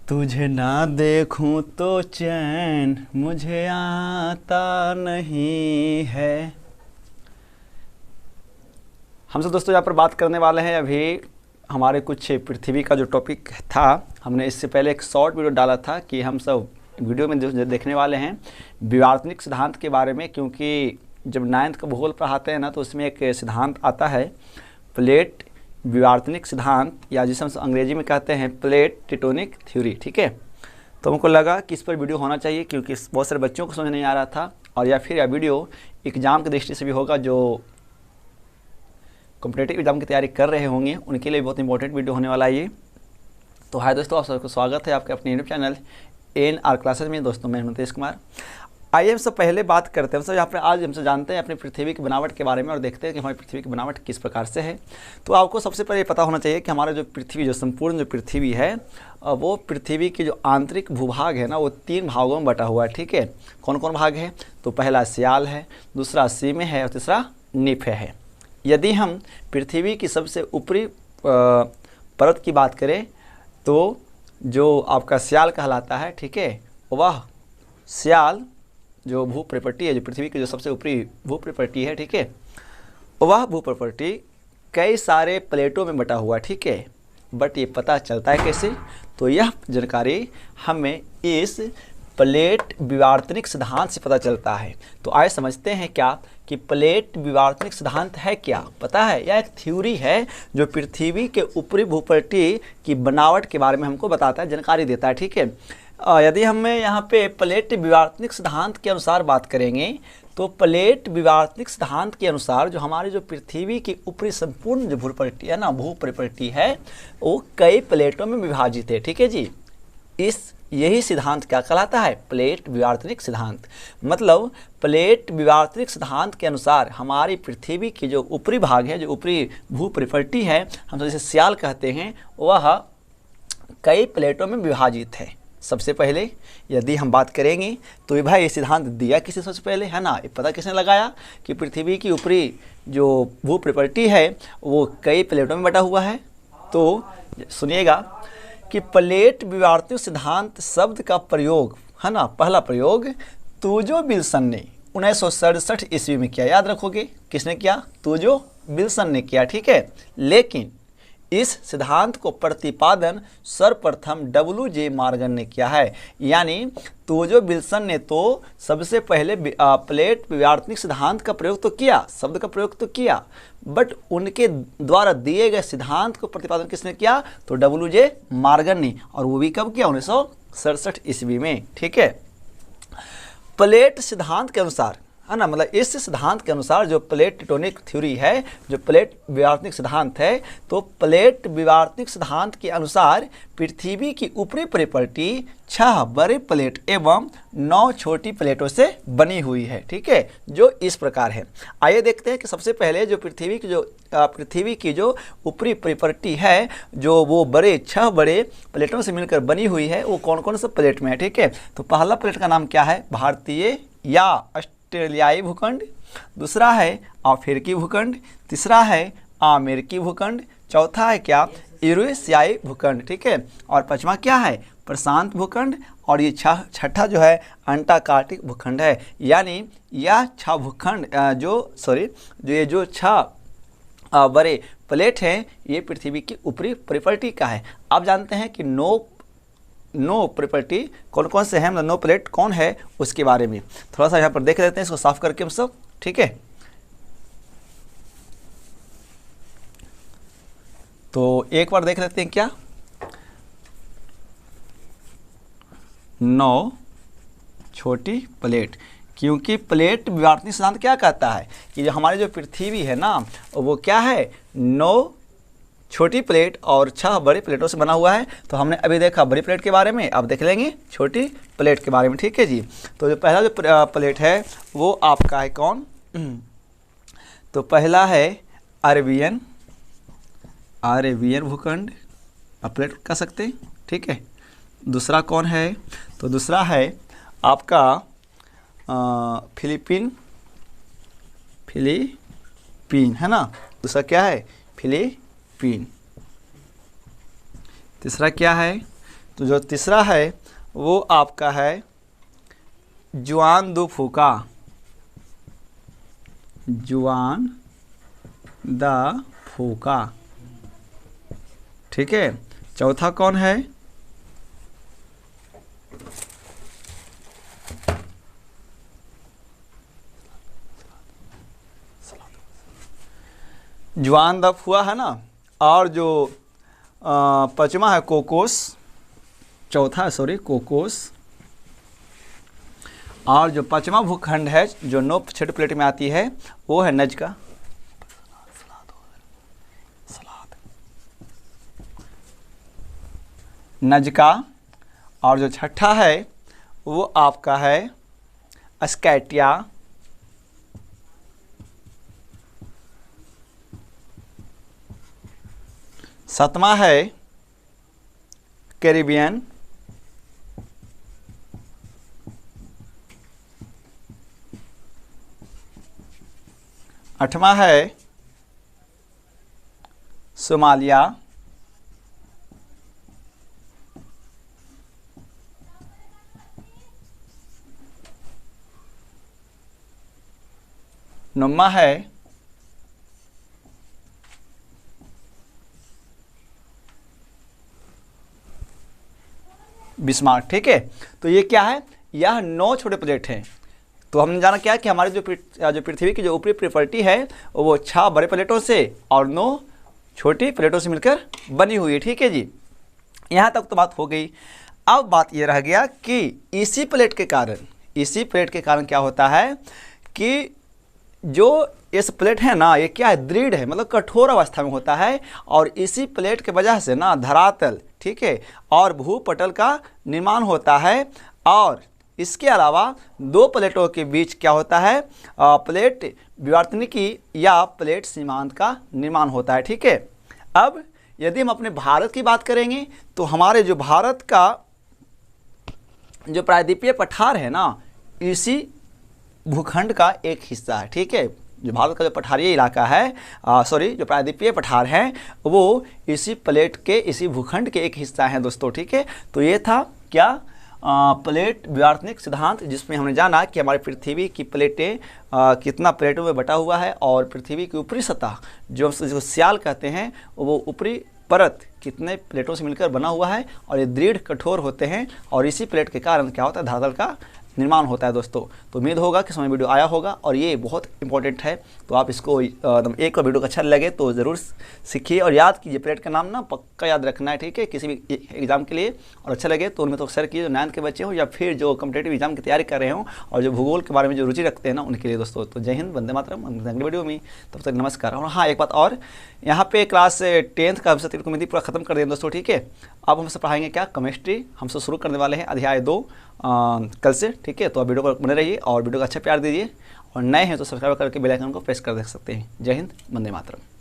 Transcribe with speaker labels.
Speaker 1: तुझे ना देखूं तो चैन मुझे आता नहीं है। हम सब दोस्तों यहाँ पर बात करने वाले हैं अभी हमारे कुछ पृथ्वी का जो टॉपिक था। हमने इससे पहले एक शॉर्ट वीडियो डाला था कि हम सब वीडियो में जो देखने वाले हैं विवर्तनिक सिद्धांत के बारे में, क्योंकि जब 9th का भूगोल पढ़ाते हैं ना तो उसमें एक सिद्धांत आता है प्लेट विवर्तनिक सिद्धांत, या जिसे हम अंग्रेजी में कहते हैं प्लेट टेक्टोनिक थ्योरी। ठीक है, तो हमको लगा कि इस पर वीडियो होना चाहिए क्योंकि बहुत सारे बच्चों को समझ नहीं आ रहा था, और या फिर यह वीडियो एग्ज़ाम की दृष्टि से भी होगा, जो कॉम्पिटिटिव एग्जाम की तैयारी कर रहे होंगे उनके लिए बहुत इंपॉर्टेंट वीडियो होने वाला है ये। तो हाय दोस्तों, आप सबको स्वागत है आपके अपने यूट्यूब चैनल NR क्लासेस में। दोस्तों मैं नितेश कुमार। आइए हम सब पहले बात करते हैं, हम सब यहाँ पर आज हमसे जानते हैं अपनी पृथ्वी की बनावट के बारे में और देखते हैं कि हमारी पृथ्वी की बनावट किस प्रकार से है। तो आपको सबसे पहले पता होना चाहिए कि हमारा जो पृथ्वी, जो संपूर्ण जो पृथ्वी है, वो पृथ्वी की जो आंतरिक भूभाग है ना, वो 3 भागों में बटा हुआ है। ठीक है, कौन कौन भाग है? तो पहला स्याल है, दूसरा सीमे है और तीसरा निफ है। यदि हम पृथ्वी की सबसे ऊपरी परत की बात करें तो जो आपका स्याल कहलाता है, ठीक है, वह स्याल जो भूप्रपट्टी है, जो पृथ्वी की जो सबसे ऊपरी भूप्रपट्टी है, ठीक है, वह भूप्रपट्टी कई सारे प्लेटों में बटा हुआ है। ठीक है, बट ये पता चलता है कैसे? तो यह जानकारी हमें इस प्लेट विवर्तनिक सिद्धांत से पता चलता है। तो आइए समझते हैं क्या कि प्लेट विवर्तनिक सिद्धांत है क्या। पता है, यह एक थ्योरी है जो पृथ्वी के ऊपरी भूपट्टी की बनावट के बारे में हमको बताता है, जानकारी देता है। ठीक है, यदि हम यहाँ पे प्लेट विवर्तनिक सिद्धांत के अनुसार बात करेंगे तो प्लेट विवर्तनिक सिद्धांत के अनुसार जो हमारी जो पृथ्वी की ऊपरी संपूर्ण जो भूपट्टी है ना, भूपरिपट्टी है, वो कई प्लेटों में विभाजित है। ठीक है जी, यही सिद्धांत क्या कहलाता है? प्लेट विवर्तनिक सिद्धांत। मतलब प्लेट विवर्तनिक सिद्धांत के अनुसार हमारी पृथ्वी की जो ऊपरी भाग है, जो ऊपरी भूपरिपट्टी है, हम जिसे स्याल कहते हैं, वह कई प्लेटों में विभाजित है। सबसे पहले यदि हम बात करेंगे तो भाई ये सिद्धांत दिया किसी सबसे पहले है ना, ये पता किसने लगाया कि पृथ्वी की ऊपरी जो भूपरिपट्टी है वो कई प्लेटों में बटा हुआ है। तो सुनिएगा कि प्लेट विवर्तनिक सिद्धांत शब्द का प्रयोग है ना, पहला प्रयोग तुजो विल्सन ने 1967 ईस्वी में किया। याद रखोगे किसने किया? तुजो विल्सन ने किया। ठीक है, लेकिन इस सिद्धांत को प्रतिपादन सर्वप्रथम WJ मॉर्गन ने किया है। यानी तुजो विल्सन ने तो सबसे पहले प्लेट विवर्तनिक सिद्धांत का प्रयोग तो किया, शब्द का प्रयोग तो किया, बट उनके द्वारा दिए गए सिद्धांत को प्रतिपादन किसने किया? तो WJ मॉर्गन ने, और वो भी कब किया? 1967 ईस्वी में। ठीक है, प्लेट सिद्धांत के अनुसार है ना, मतलब इस सिद्धांत के अनुसार जो प्लेट टेक्टोनिक थ्योरी है, जो प्लेट विवर्तनिक सिद्धांत है, तो प्लेट विवर्तनिक सिद्धांत के अनुसार पृथ्वी की ऊपरी परिपट्टी 6 बड़े प्लेट एवं 9 छोटी प्लेटों से बनी हुई है। ठीक है, जो इस प्रकार है। आइए देखते हैं कि सबसे पहले जो पृथ्वी की जो ऊपरी परिपट्टी है, जो वो 6 बड़े प्लेटों से मिलकर बनी हुई है, वो कौन कौन से प्लेट में है। ठीक है, तो पहला प्लेट का नाम क्या है? भारतीय या ऑस्ट्रेलियाई भूखंड, दूसरा है अफ्रीकी भूखंड, तीसरा है अमेरिकी भूखंड, चौथा है क्या? यूरेशियाई भूखंड। ठीक है, और पांचवा क्या है? प्रशांत भूखंड, और ये छठा जो है अंटार्कटिक भूखंड है। यानी यह 6 भूखंड जो 6 बड़े प्लेट हैं, ये पृथ्वी की ऊपरी परिपट्टी का है। आप जानते हैं कि नो परिपट्टी कौन कौन से हैं, मतलब 9 प्लेट कौन है, उसके बारे में थोड़ा सा यहाँ पर देख लेते हैं, इसको साफ करके हम सब। ठीक है, तो एक बार देख लेते हैं क्या 9 छोटी प्लेट, क्योंकि प्लेट विवर्तनिक सिद्धांत क्या कहता है कि जो हमारी जो पृथ्वी है ना, वो क्या है? 9 छोटी प्लेट और 6 बड़ी प्लेटों से बना हुआ है। तो हमने अभी देखा बड़ी प्लेट के बारे में, अब देख लेंगे छोटी प्लेट के बारे में। ठीक है जी, तो जो पहला जो प्लेट है वो आपका है कौन? तो पहला है अरेबियन भूखंड, आप प्लेट कह सकते हैं। ठीक है, दूसरा कौन है? तो दूसरा है आपका फिलीपीन है ना, दूसरा क्या है? फिलीपीन। तीसरा क्या है? तो जो तीसरा है वो आपका है जुआन द फूका, जुआन द फूका। ठीक है, चौथा कौन है? जुआन द फुआ है ना, और जो पांचवा है कोकोस, चौथा सॉरी कोकोस, और जो पांचवा भूखंड है जो 9 छठी प्लेट में आती है वो है नजका, नजका। और जो छठा है वो आपका है स्कैटिया, सातवां है कैरिबियन, आठवां है सोमालिया, नौवां है बिस्मार्क। ठीक है, तो ये क्या है? यह 9 छोटे प्लेट हैं। तो हमने जाना क्या कि हमारी जो पृथ्वी की जो ऊपरी प्रॉपर्टी है वो 6 बड़े प्लेटों से और 9 छोटी प्लेटों से मिलकर बनी हुई है। ठीक है जी, यहाँ तक तो बात हो गई। अब बात ये रह गया कि इसी प्लेट के कारण क्या होता है कि जो इस प्लेट है ना, ये क्या है? दृढ़ है, मतलब कठोर अवस्था में होता है। और इसी प्लेट के वजह से ना धरातल, ठीक है, और भूपटल का निर्माण होता है। और इसके अलावा 2 प्लेटों के बीच क्या होता है? प्लेट विवर्तनिकी या प्लेट सीमांत का निर्माण होता है। ठीक है, अब यदि हम अपने भारत की बात करेंगे तो हमारे जो भारत का जो प्रायद्वीपीय पठार है ना, इसी भूखंड का एक हिस्सा है। ठीक है, जो भारत का जो पठारीय इलाका है, जो प्रायद्वीपीय पठार है, वो इसी प्लेट के, इसी भूखंड के एक हिस्सा है दोस्तों। ठीक है, तो ये था क्या? प्लेट विवर्तनिक सिद्धांत, जिसमें हमने जाना कि हमारी पृथ्वी की प्लेटें कितना प्लेटों में बटा हुआ है, और पृथ्वी की ऊपरी सतह जो स्याल कहते हैं, वो ऊपरी परत कितने प्लेटों से मिलकर बना हुआ है, और ये दृढ़ कठोर होते हैं। और इसी प्लेट के कारण क्या होता है? धरातल का निर्माण होता है दोस्तों। तो उम्मीद होगा कि समय वीडियो आया होगा, और ये बहुत इंपॉर्टेंट है। तो आप इसको एकदम एक बार वीडियो को अच्छा लगे तो ज़रूर सीखिए और याद कीजिए। प्लेट का नाम ना पक्का याद रखना है, ठीक है, किसी भी एग्जाम के लिए। और अच्छा लगे तो उनमें तो शेयर कीजिए, जो 9th के बच्चे हो या फिर जो कॉम्पिटेटिव एग्जाम की तैयारी कर रहे हो और जो भूगोल के बारे में जो रुचि रखते हैं ना, उनके लिए दोस्तों। तो जय हिंद, वंदे मातरम, अगली वीडियो में, तब तक नमस्कार। और हाँ, एक बात और, यहाँ पे क्लास 10th का हमसे त्रिकोणमिति पूरा खत्म कर दिया दोस्तों। ठीक है, अब हमसे पढ़ाएंगे क्या? केमिस्ट्री हमसे शुरू करने वाले हैं, अध्याय 2 कल से। ठीक है, तो आप वीडियो पर बने रहिए और वीडियो का अच्छा प्यार दीजिए, और नए हैं तो सब्सक्राइब करके बेल आइकन को प्रेस कर देख सकते हैं। जय हिंद, वंदे मातरम।